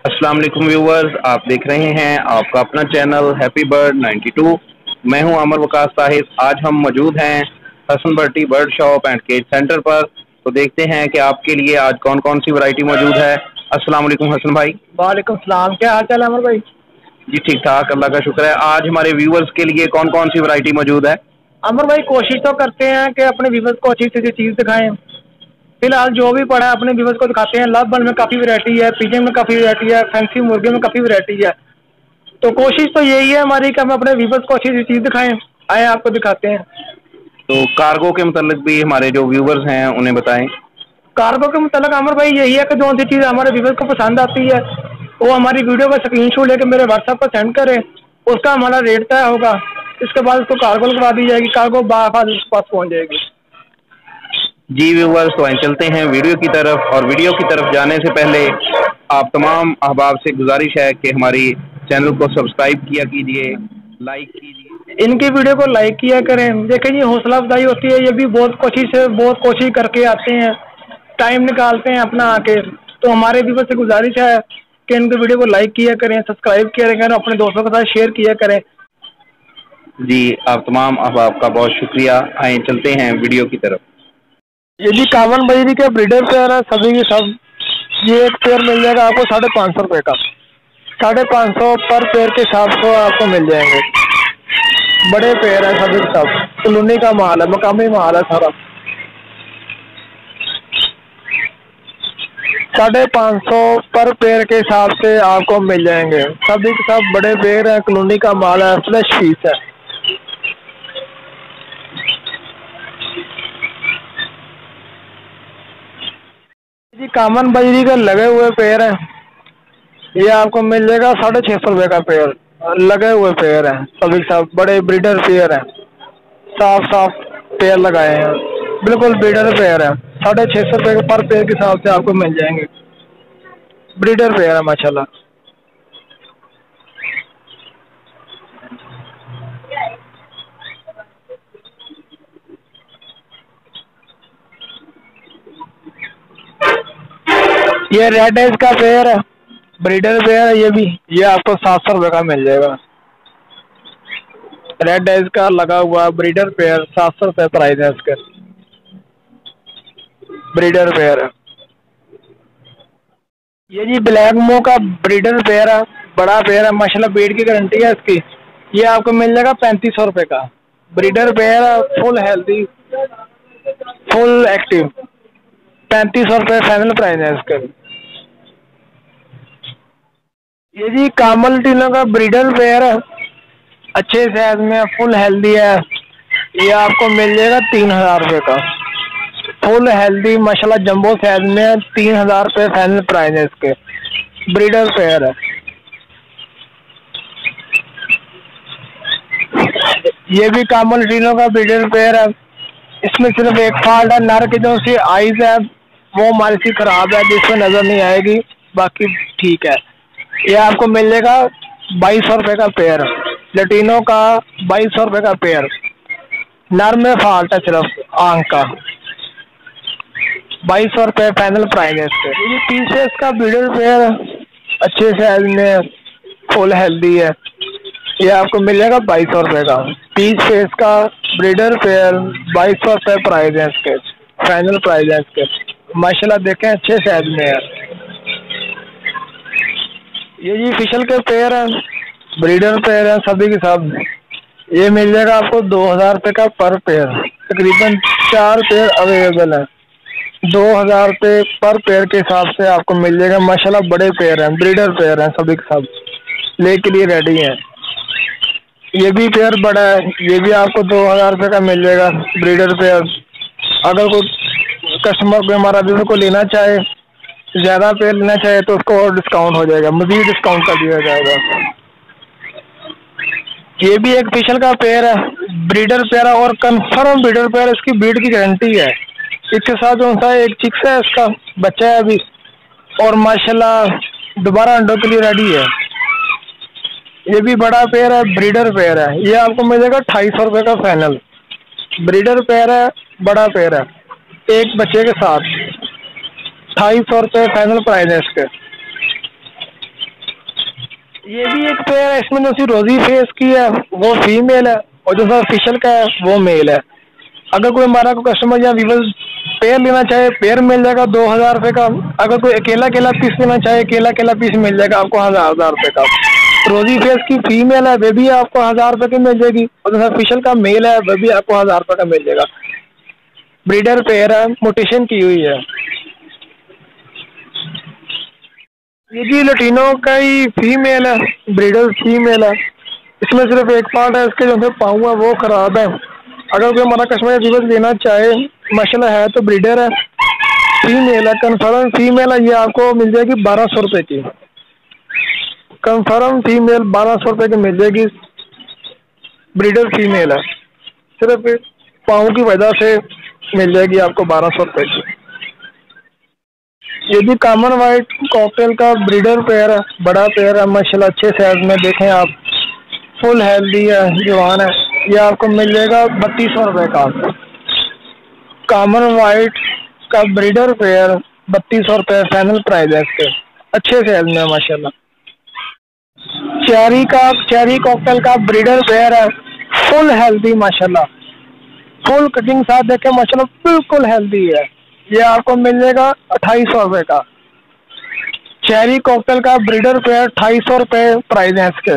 अस्सलाम वालेकुम व्यूवर्स, आप देख रहे हैं आपका अपना चैनल हैप्पी बर्ड 92। मैं हूं आमर वकास साहिब। आज हम मौजूद हैं Hasan Bhatti bird shop and cage centre पर। तो देखते हैं कि आपके लिए आज कौन कौन सी वैरायटी मौजूद है। अस्सलाम वालेकुम हसन भाई। वालेकुम सलाम। क्या हाल चाल है अमर भाई? जी ठीक ठाक, अल्लाह का शुक्र है। आज हमारे व्यूवर्स के लिए कौन कौन सी वैरायटी मौजूद है? अमर भाई, कोशिश तो करते हैं कि अपने व्यूवर्स को अच्छी से चीज़ दिखाएं। फिलहाल जो भी पड़ा है अपने व्यूवर्स को दिखाते हैं। लव बर्ड में काफ़ी वैरायटी है, पिजन में काफ़ी वैरायटी है, फैंसी मुर्गे में काफ़ी वैरायटी है। तो कोशिश तो यही है हमारी कि हम अपने व्यूवर्स को अच्छी सी चीज़ दिखाएं। आए आपको दिखाते हैं। तो कार्गो के मतलब भी हमारे जो व्यूवर्स हैं उन्हें बताएं। कार्गो के मतलब अमर भाई यही है कि जो सी चीज़ हमारे व्यूवर्स को पसंद आती है वो हमारी वीडियो का स्क्रीनशॉट लेकर मेरे व्हाट्सएप पर सेंड करें। उसका हमारा रेट तय होगा। इसके बाद उसको कार्गो लगवा दी जाएगी, कार्गो बाफाद उसके पास पहुँच जाएगी। जी व्यूवर्स, तो आइए चलते हैं वीडियो की तरफ। और वीडियो की तरफ जाने से पहले आप तमाम अहबाब से गुजारिश है कि हमारी चैनल को सब्सक्राइब किया कीजिए, लाइक कीजिए। इनकी वीडियो को लाइक किया करें। देखें जी, हौसला अफजाई होती है। ये भी बहुत कोशिश करके आते हैं, टाइम निकालते हैं अपना आके। तो हमारे भी बस गुजारिश है कि इनकी वीडियो को लाइक किया करें, सब्सक्राइब किया करें, अपने दोस्तों के साथ शेयर किया करें। जी आप तमाम अहबाब का बहुत शुक्रिया। आइए चलते हैं वीडियो की तरफ। ये जी कावन बजरी के ब्रीडर पेयर है, सभी के सब। ये एक पेयर मिल जाएगा आपको 550 रुपये का। 550 पर पेयर के हिसाब से आपको मिल जाएंगे। बड़े पेयर है सभी के सब। कॉलोनी का माल है, मकामी माल है सारा। 550 पर पेयर के हिसाब से आपको मिल जाएंगे। सभी के सब बड़े पेयर है, कॉलोनी का माल है, फ्रेश पीस है। जी कामन बजरी का लगे हुए पेयर है। ये आपको मिल जाएगा 650 रुपये का पेयर। लगे हुए पेयर है, सभी के सब बड़े ब्रीडर पेयर है। साफ साफ पेयर लगाए हैं, बिल्कुल ब्रीडर पेयर है। 650 रुपये पर पेयर के हिसाब से आपको मिल जाएंगे। ब्रीडर पेयर है माशाल्लाह। ये रेड एज का पेयर है, ब्रीडर पेयर है। ये आपको 700 रुपये का मिल जाएगा। रेड एज का लगा हुआ ब्रीडर पेयर, 700 रुपये प्राइस है इसके। ब्रीडर पेयर है ये जी। ब्लैक मो का ब्रीडर पेयर है, बड़ा पेयर है माशाल्लाह, ब्रीड की गारंटी है इसकी। ये आपको मिल जाएगा 3500 रुपये का। ब्रीडर पेयर है, फुल हेल्दी, फुल एक्टिव। 3500 रुपये फाइनल प्राइस है इसके। ये जी कामल टीनो का ब्रीडर पेयर है, अच्छे साइज में, फुल हेल्दी है। ये आपको मिल जाएगा 3000 रुपये का। फुल हेल्दी माशाल्लाह जंबो साइज में, 3000 रुपये फाइनल प्राइस है इसके। ब्रीडर पेयर है ये भी कामल टीनो का ब्रीडर पेयर है। इसमें सिर्फ एक फॉल्ट है, नर की जो सी आइज है वो हमारी सी खराब है, जिसमें नजर नहीं आएगी, बाकी ठीक है। ये आपको मिल जाएगा 2200 रुपये का पेयर। लटीनो का 2200 रुपये का पेयर। नर में फॉल्ट है सिर्फ आंख का। 2200 रुपये फाइनल प्राइस है इसके। ये पीसेस का ब्रीडर पेयर अच्छे साइज में, फुल हेल्दी है। ये आपको मिल जाएगा 2200 रुपये का। पीस फेस का ब्रीडर पेयर 2200 रुपये प्राइस है इसके। फाइनल प्राइस है इसके। माशाल्लाह देखें अच्छे साइज में है। ये जी फिशल के पेयर है, ब्रीडर पेयर है सभी के सब। ये मिल जाएगा आपको 2000 रुपये का पर पेयर। तकरीबन 4 पेयर अवेलेबल है। 2000 रुपये पर पेयर के हिसाब से आपको मिल जाएगा। माशाल्लाह बड़े पेयर हैं, ब्रीडर पेयर हैं सभी के सब, ले के लिए रेडी हैं। ये भी पेयर बड़ा है, ये भी आपको 2000 रुपये का मिल जाएगा ब्रीडर पेयर। अगर कोई कस्टमर को हमारा व्यूअर को लेना चाहे, ज़्यादा पेयर लेना चाहे तो उसको और डिस्काउंट हो जाएगा, मज़ीद डिस्काउंट कर दिया जाएगा। ये भी एक फिशल का पेयर है, ब्रीडर पेयर है और कंफर्म ब्रीडर पेयर। इसकी ब्रीड की गारंटी है। इसके साथ जो सा एक चिक्स है, इसका बच्चा है अभी, और माशाल्लाह दोबारा अंडों के लिए रेडी है। ये भी बड़ा पेयर है, ब्रीडर पेयर है। ये आपको मिल जाएगा 2800 रुपये का फाइनल। ब्रीडर पेयर है, बड़ा पेयर है, एक बच्चे के साथ। 2800 रुपये फाइनल प्राइस है इसके। ये भी एक पेयर है, इसमें जो सी रोजी फेस की है वो फीमेल है, और जो सा फिशल का है वो मेल है। अगर कोई हमारा को कस्टमर या व्यूवर पेयर लेना चाहे, पेयर मिल जाएगा 2,000 रुपये का। अगर कोई अकेला अकेला पीस लेना चाहे, अकेला अकेला पीस मिल जाएगा आपको 1,000 रुपये का। रोजी फेस की फीमेल है, वे भी आपको 1,000 रुपये की मिल जाएगी, और जो फिशल का मेल है वह भी आपको 1,000 रुपये का मिल जाएगा। ब्रीडर पेयर है, मोटेशन की हुई है। ये जी लटीनो का ही फीमेल है, ब्रीडर फीमेल है। इसमें सिर्फ एक पार्ट है, इसके जो पाँव है वो खराब है। अगर कोई हमारा कस्टमर रिवर्स लेना चाहे, माशाल्लाह है तो ब्रीडर है, फीमेल है, कन्फर्म फीमेल है। ये आपको मिल जाएगी 1,200 रुपये की। कन्फर्म फीमेल 1,200 रुपये की मिल जाएगी, ब्रीडर फीमेल है। सिर्फ पाँव की वजह से मिल जाएगी आपको 1,200 रुपये की। ये भी कॉमन वाइट कॉकटेल का ब्रीडर पेयर है, बड़ा पेयर है माशाल्लाह, अच्छे साइज में। देखें आप, फुल हेल्दी है, जवान है। ये आपको मिल जाएगा 3,200 रुपये का। कॉमन वाइट का ब्रीडर पेयर 3,200 रुपये फाइनल प्राइस है इसके, अच्छे साइज में माशाल्लाह। चेरी कॉकटेल का ब्रीडर पेयर है, फुल हेल्दी माशाल्लाह, फुल कटिंग साथ देखे माशाल्लाह, बिल्कुल हेल्दी है। ये आपको मिल जाएगा 2,800 रुपये का। चेरी कॉकटेल का ब्रीडर पेयर 2,800 रुपये प्राइस है इसके।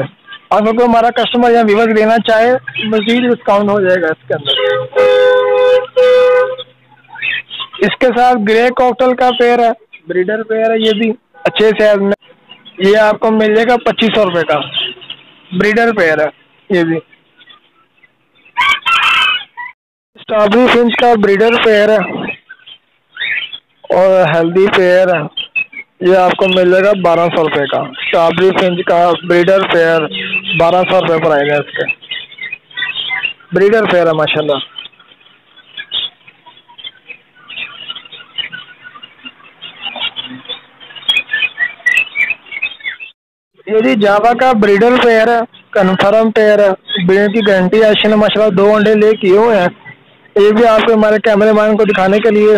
अगर कोई हमारा कस्टमर या व्यूअर लेना चाहे, मजीद डिस्काउंट हो जाएगा इसके अंदर। इसके साथ ग्रे कॉकटेल का पेयर है, ब्रीडर पेयर है, ये भी अच्छे साइज में। ये आपको मिल जाएगा 2,500 रुपये का, ब्रीडर पेयर है ये भी। स्ट्रॉबेरी फिंच का ब्रीडर पेयर है और हेल्दी पेयर है। ये आपको मिल जाएगा 1,200 रुपये का। स्ट्रॉबेरी फिंच का ब्रीडर पेयर 1,200 रुपये प्राइस है इसके, ब्रीडर पेयर है माशाल्लाह। ये जी जावा का ब्रीडर पेयर है, कन्फर्म पेयर है, ब्रीडर की गारंटी है। इसने माशाल्लाह 2 अंडे ले किए हुए हैं। ये भी आपको हमारे कैमरे मैन को दिखाने के लिए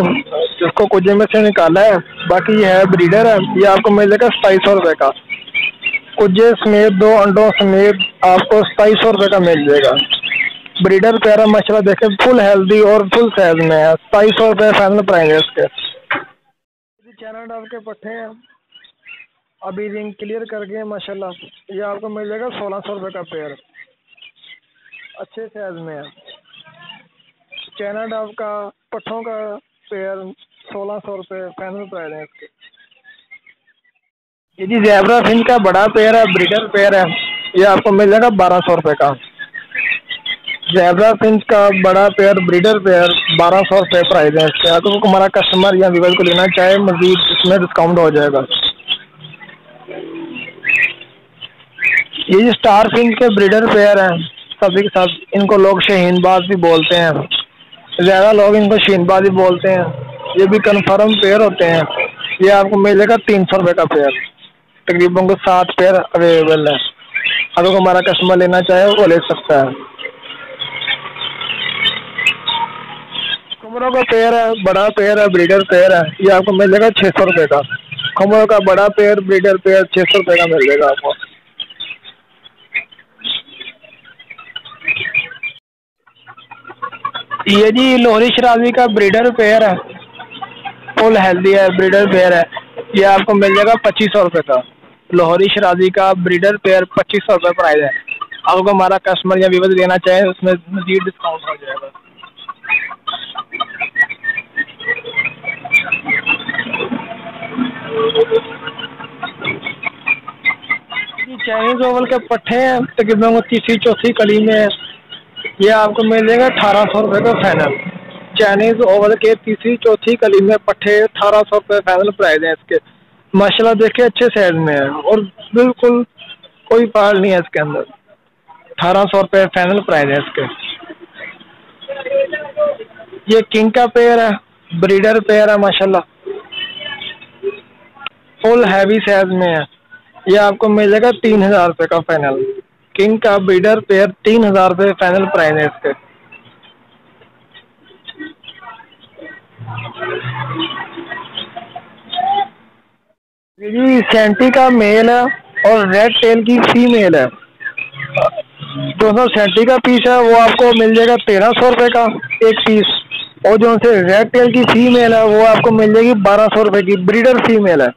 इसको कुजे में से निकाला है, बाकी ये है ब्रीडर है। ये आपको मिल जाएगा 2,700 रुपये का, कुजे समेत 2 अंडों समेत आपको 2,700 रुपये का मिल जाएगा। ब्रीडर प्यारा माशाल्लाह, देखे फुल हेल्दी और फुल साइज में है। 2,700 रुपये फाइनल प्राइस है इसके। चैनल डाल के पट्टे हैं, अभी रिंग क्लियर कर गए माशाल्लाह। ये आपको मिल जाएगा 1,600 रुपये का पेयर, अच्छे साइज में है। कैनाडा का पट्ठों का पेयर 1,600 रुपये फाइनल प्राइस है इसके। ये जी ज़ेब्रा फिंच का बड़ा पेयर है, ब्रीडर पेयर है। ये आपको मिल जाएगा 1,200 रुपये का। ज़ेब्रा फिंच का बड़ा पेयर ब्रीडर पेयर 1,200 रुपये प्राइस है इसके। अगर तो हमारा कस्टमर या व्यूअर को लेना चाहे, मजीद इसमें डिस्काउंट हो जाएगा। ये जी स्टार फिंच के ब्रीडर पेयर हैं सभी के साथ। इनको लोग शहीनबाज भी बोलते हैं, ज़्यादा लोग इनको शहीनबाज भी बोलते हैं। ये भी कन्फर्म पेयर होते हैं। ये आपको मिलेगा 300 रुपये का पेयर। तकरीबन को 7 पेयर अवेलेबल है। अगर हमारा कस्टमर लेना चाहे वो ले सकता है। खमरों का पेयर है, बड़ा पेयर है, ब्रीडर पेयर है। ये आपको मिल जाएगा 600 रुपये का। खमरों का बड़ा पेयर ब्रीडर पेयर 600 रुपये का मिल जाएगा आपको। ये जी लोहरी शराबी का ब्रीडर पेयर है, फुल हेल्दी है, ब्रीडर पेयर है। ये आपको मिल जाएगा 2,500 रुपये का। लोहरी शराबी का ब्रीडर पेयर 2,500 रुपये प्राइस है। आपको हमारा कस्टमर या व्यूअर लेना चाहे उसमें मजीद डिस्काउंट हो जाएगा। चाइनीज ओवल के पट्टे हैं, तकरीबन 3री-4थी कली में है। ये आपको मिल जाएगा 1,800 रुपये का फाइनल। चाइनीज ओवल के 3री-4थी कली में पट्टे 1,800 रुपये फाइनल प्राइस है इसके। माशाल्लाह देखिए अच्छे साइज में है और बिल्कुल कोई फाल्ट नहीं है इसके अंदर। 1,800 रुपये फाइनल प्राइस है इसके। ये किंग का पेयर है, ब्रीडर पेयर है माशाल्लाह, फुल हैवी साइज में है। ये आपको मिल जाएगा 3,000 रुपये का फाइनल। किंग का ब्रीडर पेयर 3,000 रुपये फाइनल प्राइस है इसके। जी सेंटी का मेल है, और रेड टेल की फीमेल है। 270 का पीस है, वो आपको मिल जाएगा 1300 रुपये का एक पीस। और जो से रेड टेल की फीमेल है वो आपको मिल जाएगी 1200 रुपये की, ब्रीडर फीमेल है,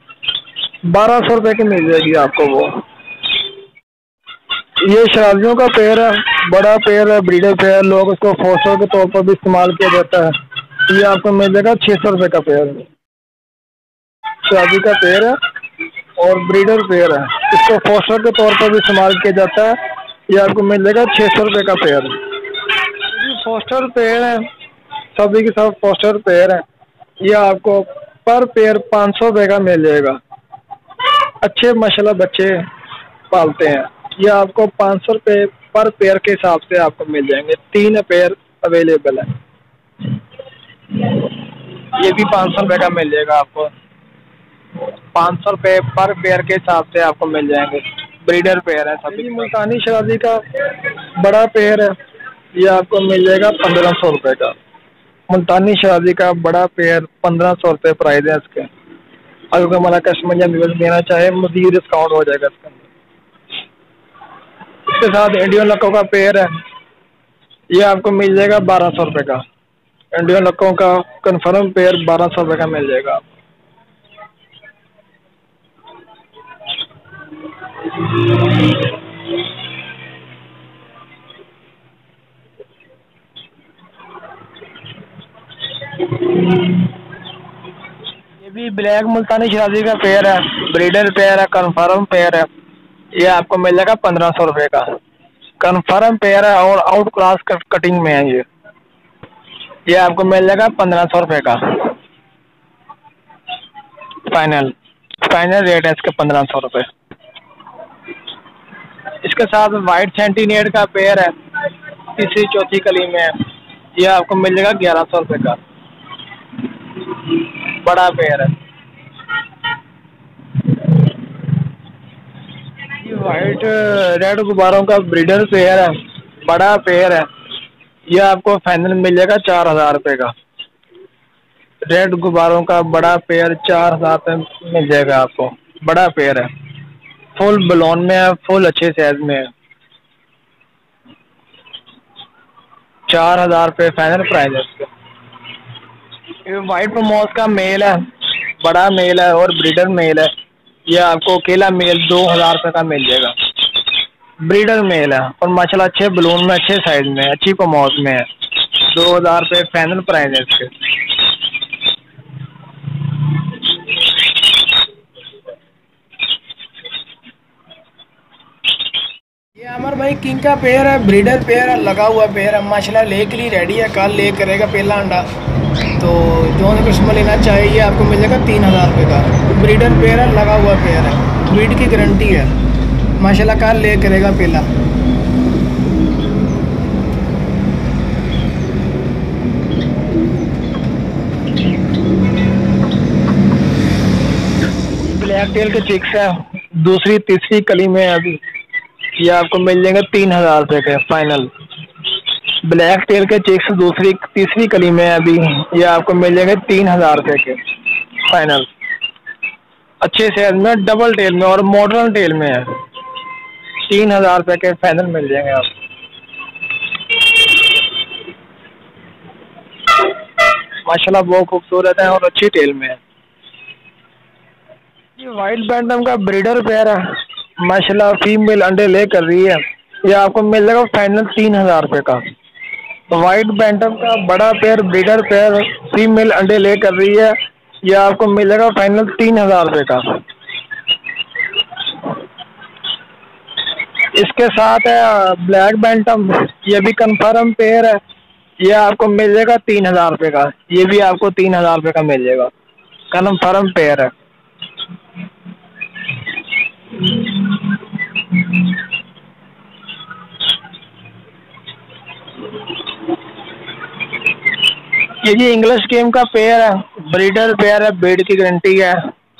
1200 रुपये की मिल जाएगी आपको वो। ये शराबियों का पेड़ है, बड़ा पेड़ है, ब्रीडर पेड़, लोग उसको फॉस्टर के तौर पर भी इस्तेमाल किया जाता है। ये आपको मिल जाएगा 600 रुपये का पेड़। शराबी का पेड़ है और ब्रीडर पेड़ है, इसको फॉस्टर के तौर पर भी इस्तेमाल किया जाता है। ये आपको मिल जाएगा 600 रुपये का पेड़। फॉस्टर पेड़ है, सभी के सब फॉस्टर पेड़ है। ये आपको पर पेड़ 500 रुपये का मिल जाएगा। अच्छे माशाल्लाह बच्चे पालते हैं। ये आपको 500 रुपये पर पेयर के हिसाब से आपको मिल जाएंगे। 3 पेयर अवेलेबल है, ये भी 500 रुपये का मिल जाएगा आपको। 500 रुपये पर पेयर के हिसाब से आपको मिल जाएंगे। ब्रीडर पेयर है सभी। मुल्तानी शराबी का बड़ा पेयर है, ये आपको मिल जाएगा 1500 रुपये का। मुल्तानी शराबी का बड़ा पेयर 1500 रुपये प्राइस है इसके। अगर हमारा कस्टमर या देना चाहे मज़ीद डिस्काउंट हो जाएगा इसके अंदर। इसके साथ इंडियन लक्कों का पेयर है, ये आपको मिल जाएगा 1200 रुपये का। इंडियन लक्कों का कन्फर्म पेयर 1200 रुपये का मिल जाएगा। ये भी ब्लैक मुल्तानी शराबी का पेयर है, ब्रीडर पेयर है, कन्फर्म पेयर है। ये आपको मिल जाएगा 1500 रुपये का। कन्फर्म पेयर है और आउट क्लास कटिंग में है ये आपको मिल जाएगा 1500 रुपये का। फाइनल रेट है इसका 1500 रुपये। इसके साथ वाइट सेंटीनेट का पेयर है, तीसरी चौथी कली में है, ये आपको मिल जाएगा 1100 रुपये का। बड़ा पेयर है। ये वाइट रेड गुब्बारों का ब्रीडर पेयर है, बड़ा पेयर है, ये आपको फाइनल मिल जाएगा 4000 रुपये का। रेड गुब्बारों का बड़ा पेयर 4000 रुपये मिल जाएगा आपको। बड़ा पेयर है, फुल बलोन में है, फुल अच्छे साइज में है। 4000 रुपये फाइनल प्राइस है इसका। ये वाइट प्रमोस का मेल है, बड़ा मेल है और ब्रीडर मेल है, ये आपको अकेला मेल 2000 रुपये का मिल जाएगा। ब्रीडर मेल है और माशाल्लाह अच्छे बलून में, अच्छे साइज में, अच्छी प्रमोस में है। 2000 रुपये फाइनल प्राइस है इसके। ये अमर भाई किंग का पेयर है, ब्रीडर पेयर है, लगा हुआ पेयर है, माशाल्लाह ले के लिए रेडी है, कल ले करेगा पहला अंडा। तो जो कस्टमर लेना चाहिए आपको मिल जाएगा 3000 रुपये का। ब्रीडर पेयर है, लगा हुआ पेयर है, ब्रीड की गारंटी है, माशाल्लाह कल ले करेगा पहला। ब्लैक टेल के चिक्स है, दूसरी तीसरी कली में है अभी, ये आपको मिल जाएंगे 3000 रुपये के फाइनल। ब्लैक टेल के चिक्स दूसरी तीसरी कली में है अभी, ये आपको मिल जाएंगे 3000 रुपये के फाइनल। अच्छे साइज में, डबल टेल में और मॉडर्न टेल में है। 3000 रुपये के फाइनल मिल जाएंगे आप। माशाल्लाह बहुत खूबसूरत है और अच्छी टेल में है। ये वाइट बैंटम का ब्रीडर पेयर है, माशाल्लाह फीमेल अंडे ले कर रही है, ये आपको मिल जाएगा फाइनल 3000 रुपये का। वाइट बैंटम का बड़ा पेयर ब्रीडर पेयर, फीमेल अंडे ले कर रही है, ये आपको मिल जाएगा फाइनल 3000 रुपये का। इसके साथ है ब्लैक बैंटम, ये भी कन्फर्म पेयर है, ये आपको मिल जाएगा 3000 रुपये का। ये भी आपको 3000 रुपये का मिल जाएगा, कन्फर्म पेयर है। ये जी इंग्लिश गेम का पेयर है, ब्रीडर पेयर है, ब्रीड की गारंटी है,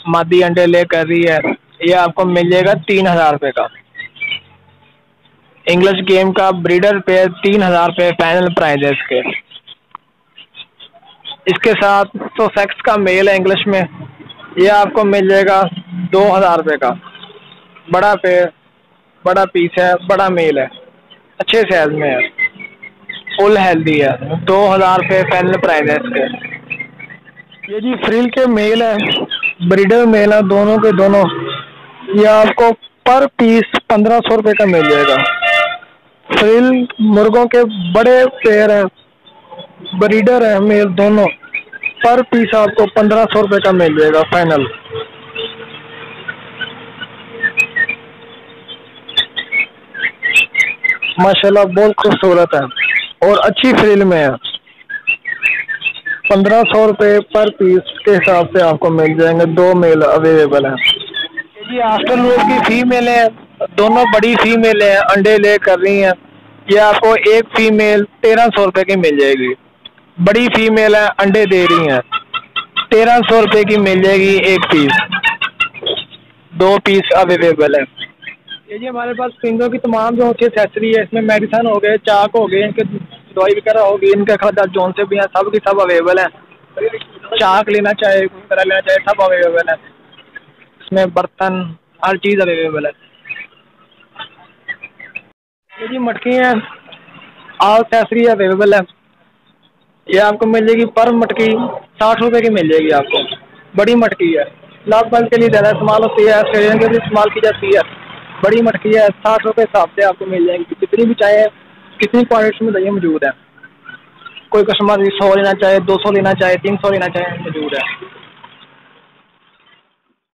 मादी अंडे ले कर रही है, ये आपको मिल जाएगा 3000 रुपये का। इंग्लिश गेम का ब्रीडर पेयर 3000 रुपये फाइनल प्राइस है इसके। इसके साथ सोसेक्स का मेल है इंग्लिश में, ये आपको मिल जाएगा 2000 रुपये का। बड़ा पेड़, बड़ा पीस है, बड़ा मेल है, अच्छे साइज में है, फुल हेल्दी है। 2000 रुपये फाइनल प्राइस है इसके। ये जी फ्रिल के मेल है, ब्रीडर मेल है, दोनों के दोनों। ये आपको पर पीस 1500 रुपये का मिल जाएगा। फ्रिल मुर्गों के बड़े पेयर हैं, ब्रीडर है मेल दोनों, पर पीस आपको 1500 रुपये का मिल जाएगा फाइनल। माशाल्लाह बहुत खूबसूरत है और अच्छी फ्रिल में है। 1500 रुपये पर पीस के हिसाब से आपको मिल जाएंगे। 2 मेल अवेलेबल है जी। आफ्टर लोड की फीमेल है, दोनों बड़ी फीमेल है, अंडे ले कर रही हैं। ये आपको एक फीमेल 1300 रुपये की मिल जाएगी। बड़ी फीमेल है, अंडे दे रही हैं, 1300 रुपये की मिल जाएगी एक पीस। 2 पीस अवेलेबल है। ये जी हमारे पास फिंगर की तमाम जो होती है एक्सेसरी है, इसमें मेडिसन हो गए, चाक हो गए, इनके दवाई वगैरह होगी, इनके खर्चा जोन से भी हैं, सब की सब अवेलेबल है। चाक लेना चाहे, कोई तरह लेना चाहे, सब अवेलेबल है। इसमें बर्तन हर चीज़ अवेलेबल है। ये जी मटकी है, ऑल एक्सेसरी अवेलेबल है। ये आपको मिल जाएगी पर मटकी 60 रुपये की मिल जाएगी आपको। बड़ी मटकी है, लाभ बल के लिए ज़्यादा इस्तेमाल होती है, स्टेडियम के लिए इस्तेमाल की जाती है। बड़ी मटकी है, 60 रुपये हिसाब से आपको मिल जाएगी। जितनी भी चाहे, कितनी क्वांटिटी में दही मौजूद है। कोई कस्टमर 100 लेना चाहे, 200 लेना चाहे, 300 लेना चाहे, मौजूद है।